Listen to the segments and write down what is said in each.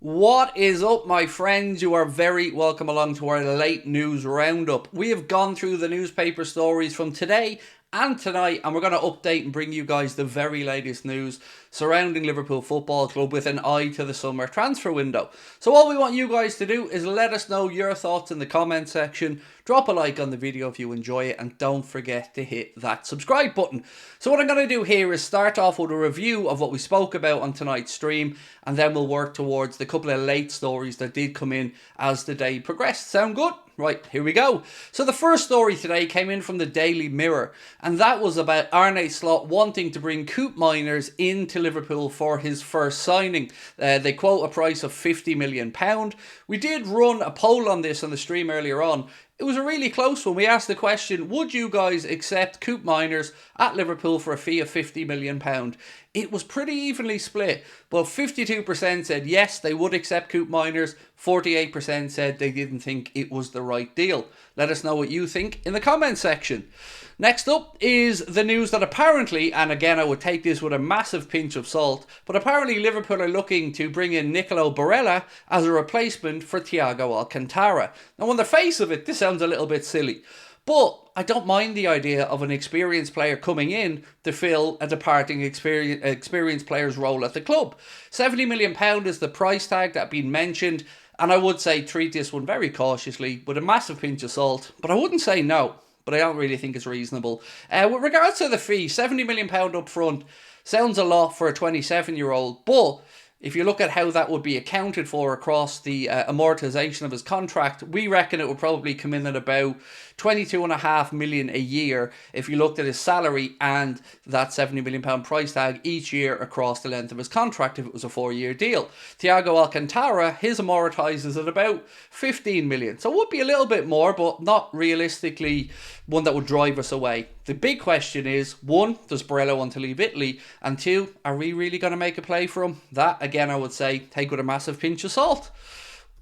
What is up, my friends? You are very welcome along to our late news roundup. We have gone through the newspaper stories from today and tonight, and we're going to update and bring you guys the very latest news surrounding Liverpool Football Club with an eye to the summer transfer window. So all we want you guys to do is let us know your thoughts in the comment section, drop a like on the video if you enjoy it, and don't forget to hit that subscribe button. So what I'm going to do here is start off with a review of what we spoke about on tonight's stream, and then we'll work towards the couple of late stories that did come in as the day progressed. Sound good? Right, here we go. So the first story today came in from the Daily Mirror, and that was about Arne Slot wanting to bring Koopmeiners into Liverpool for his first signing. They quote a price of £50 million. We did run a poll on this on the stream earlier on. It was a really close one. We asked the question, would you guys accept Koopmeiners at Liverpool for a fee of £50 million? It was pretty evenly split, but 52% said yes, they would accept Koopmeiners, 48% said they didn't think it was the right deal. Let us know what you think in the comment section. Next up is the news that apparently, and again I would take this with a massive pinch of salt, but apparently Liverpool are looking to bring in Barella as a replacement for Thiago Alcantara. Now on the face of it, this sounds a little bit silly, but I don't mind the idea of an experienced player coming in to fill a departing experienced player's role at the club. £70 million is the price tag that had been mentioned, and I would say treat this one very cautiously with a massive pinch of salt, but I wouldn't say no. But I don't really think it's reasonable. With regards to the fee, £70 million up front sounds a lot for a 27-year-old, but if you look at how that would be accounted for across the amortisation of his contract, we reckon it would probably come in at about £22.5 million a year if you looked at his salary and that £70 million price tag each year across the length of his contract if it was a 4-year deal. Thiago Alcantara, his amortises at about £15 million. So it would be a little bit more, but not realistically one that would drive us away. The big question is, one, does Barella want to leave Italy? And two, are we really going to make a play for him? That, again, I would say, take with a massive pinch of salt.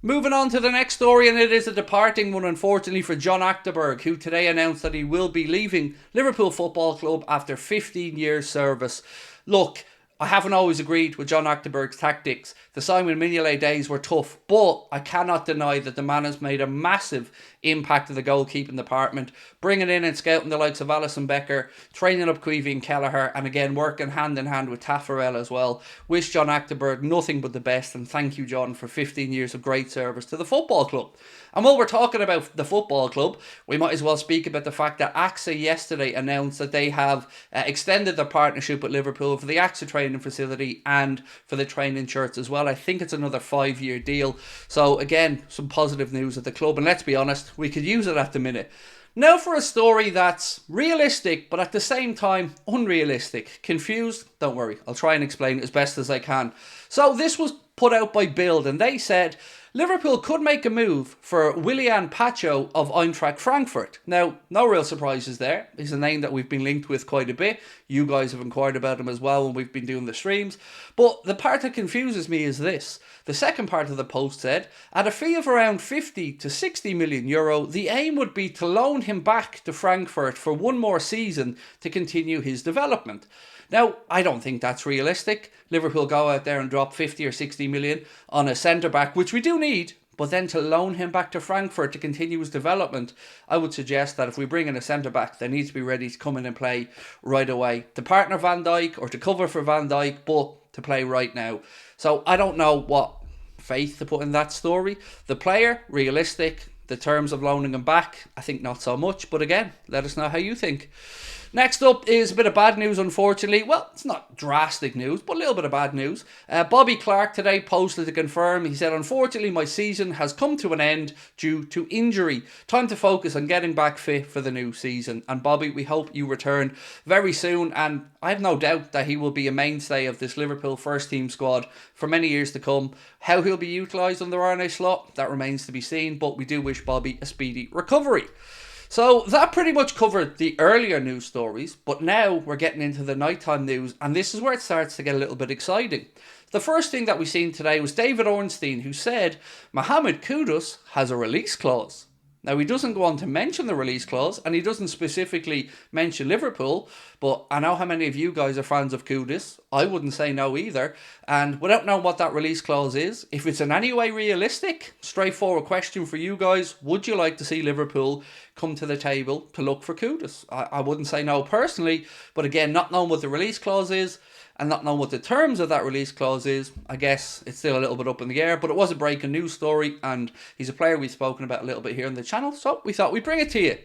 Moving on to the next story, and it is a departing one, unfortunately, for John Achterberg, who today announced that he will be leaving Liverpool Football Club after 15 years service. Look, I haven't always agreed with John Achterberg's tactics. The Simon Mignolet days were tough, but I cannot deny that the man has made a massive impact in the goalkeeping department, bringing in and scouting the likes of Alisson Becker, training up Queevy and Kelleher, and again working hand in hand with Taffarel as well. Wish John Achterberg nothing but the best, and thank you, John, for 15 years of great service to the football club. And while we're talking about the football club, we might as well speak about the fact that AXA yesterday announced that they have extended their partnership with Liverpool for the AXA training facility and for the training shirts as well. I think it's another 5-year deal. So again, some positive news at the club, and let's be honest, we could use it at the minute. Now for a story that's realistic, but at the same time unrealistic. Confused? Don't worry, I'll try and explain it as best as I can. So this was put out by Bild, and they said Liverpool could make a move for Willian Pacho of Eintracht Frankfurt. Now, no real surprises there. He's a name that we've been linked with quite a bit. You guys have inquired about him as well when we've been doing the streams. But the part that confuses me is this. The second part of the post said, at a fee of around 50 to 60 million euro, the aim would be to loan him back to Frankfurt for one more season to continue his development. Now, I don't think that's realistic. Liverpool go out there and drop 50 or 60 million on a centre-back, which we do need, but then to loan him back to Frankfurt to continue his development, I would suggest that if we bring in a centre-back, they need to be ready to come in and play right away. To partner Van Dijk or to cover for Van Dijk, but to play right now. So I don't know what faith to put in that story. The player, realistic. The terms of loaning him back, I think not so much. But again, let us know how you think. Next up is a bit of bad news, unfortunately. Well, it's not drastic news, but a little bit of bad news. Bobby Clark today posted to confirm. He said, unfortunately, my season has come to an end due to injury. Time to focus on getting back fit for the new season. And Bobby, we hope you return very soon. And I have no doubt that he will be a mainstay of this Liverpool first team squad for many years to come. How he'll be utilised under Arne Slot, that remains to be seen. But we do wish Bobby a speedy recovery. So that pretty much covered the earlier news stories, but now we're getting into the nighttime news, and this is where it starts to get a little bit exciting. The first thing that we seen today was David Ornstein, who said Mohammed Kudus has a release clause. Now, he doesn't go on to mention the release clause, and he doesn't specifically mention Liverpool, but I know how many of you guys are fans of Kudus. I wouldn't say no either. And without knowing what that release clause is, if it's in any way realistic, straightforward question for you guys, would you like to see Liverpool come to the table to look for Kudus? I wouldn't say no personally, but again, not knowing what the release clause is, and not knowing what the terms of that release clause is, I guess it's still a little bit up in the air. But it was a breaking news story, and he's a player we've spoken about a little bit here on the channel, so we thought we'd bring it to you.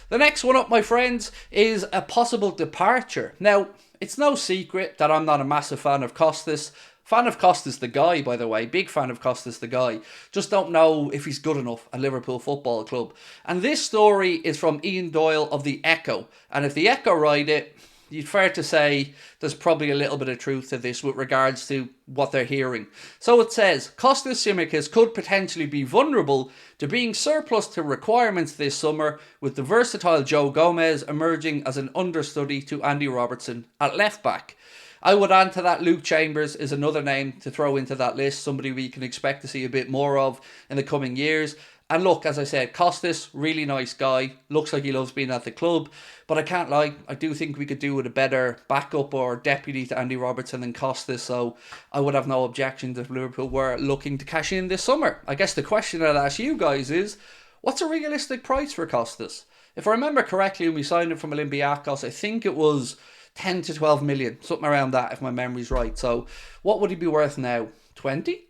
The next one up, my friends, is a possible departure. Now, it's no secret that I'm not a massive fan of Kostas. Fan of Kostas the guy, by the way. Big fan of Kostas the guy. Just don't know if he's good enough at Liverpool Football Club. And this story is from Ian Doyle of the Echo. And if the Echo write it, you'd fair to say there's probably a little bit of truth to this with regards to what they're hearing. So it says, Kostas Tsimikas could potentially be vulnerable to being surplus to requirements this summer, with the versatile Joe Gomez emerging as an understudy to Andy Robertson at left back. I would add to that Luke Chambers is another name to throw into that list, somebody we can expect to see a bit more of in the coming years. And look, as I said, Kostas, really nice guy. Looks like he loves being at the club. But I can't lie, I do think we could do with a better backup or deputy to Andy Robertson than Kostas. So I would have no objections if Liverpool were looking to cash in this summer. I guess the question I'd ask you guys is, what's a realistic price for Kostas? If I remember correctly, when we signed him from Olympiacos, I think it was 10 to 12 million. Something around that, if my memory's right. So what would he be worth now? 20?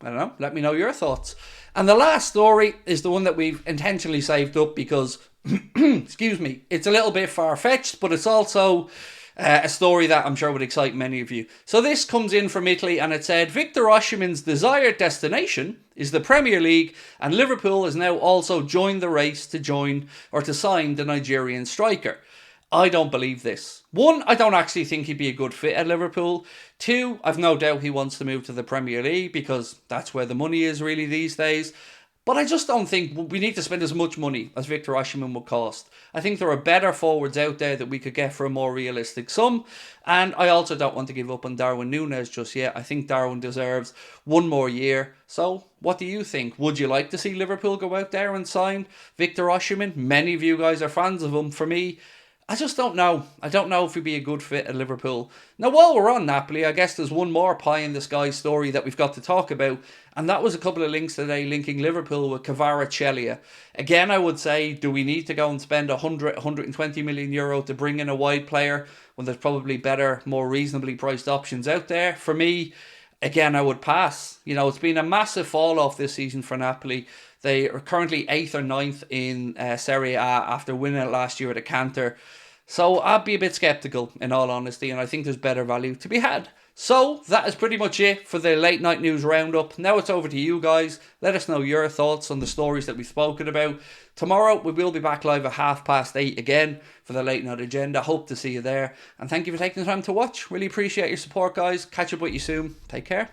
I don't know. Let me know your thoughts. And the last story is the one that we've intentionally saved up because, excuse me, it's a little bit far-fetched, but it's also a story that I'm sure would excite many of you. So this comes in from Italy, and it said, Victor Osimhen's desired destination is the Premier League, and Liverpool has now also joined the race to join or to sign the Nigerian striker. I don't believe this. One, I don't actually think he'd be a good fit at Liverpool. Two, I've no doubt he wants to move to the Premier League because that's where the money is really these days. But I just don't think we need to spend as much money as Victor Osimhen would cost. I think there are better forwards out there that we could get for a more realistic sum. And I also don't want to give up on Darwin Núñez just yet. I think Darwin deserves one more year. So what do you think? Would you like to see Liverpool go out there and sign Victor Osimhen? Many of you guys are fans of him. For me, I just don't know. I don't know if he'd be a good fit at Liverpool. Now, while we're on Napoli, I guess there's one more pie in the sky story that we've got to talk about, and that was a couple of links today linking Liverpool with Kvara. Again, I would say, do we need to go and spend 120 million euro to bring in a wide player when there's probably better, more reasonably priced options out there? For me, again, I would pass. You know, it's been a massive fall off this season for Napoli. They are currently 8th or 9th in Serie A after winning it last year at a canter. So I'd be a bit sceptical, in all honesty, and I think there's better value to be had. So that is pretty much it for the late night news roundup. Now it's over to you guys. Let us know your thoughts on the stories that we've spoken about. Tomorrow we will be back live at 8:30 again for the late night agenda. Hope to see you there. And thank you for taking the time to watch. Really appreciate your support, guys. Catch up with you soon. Take care.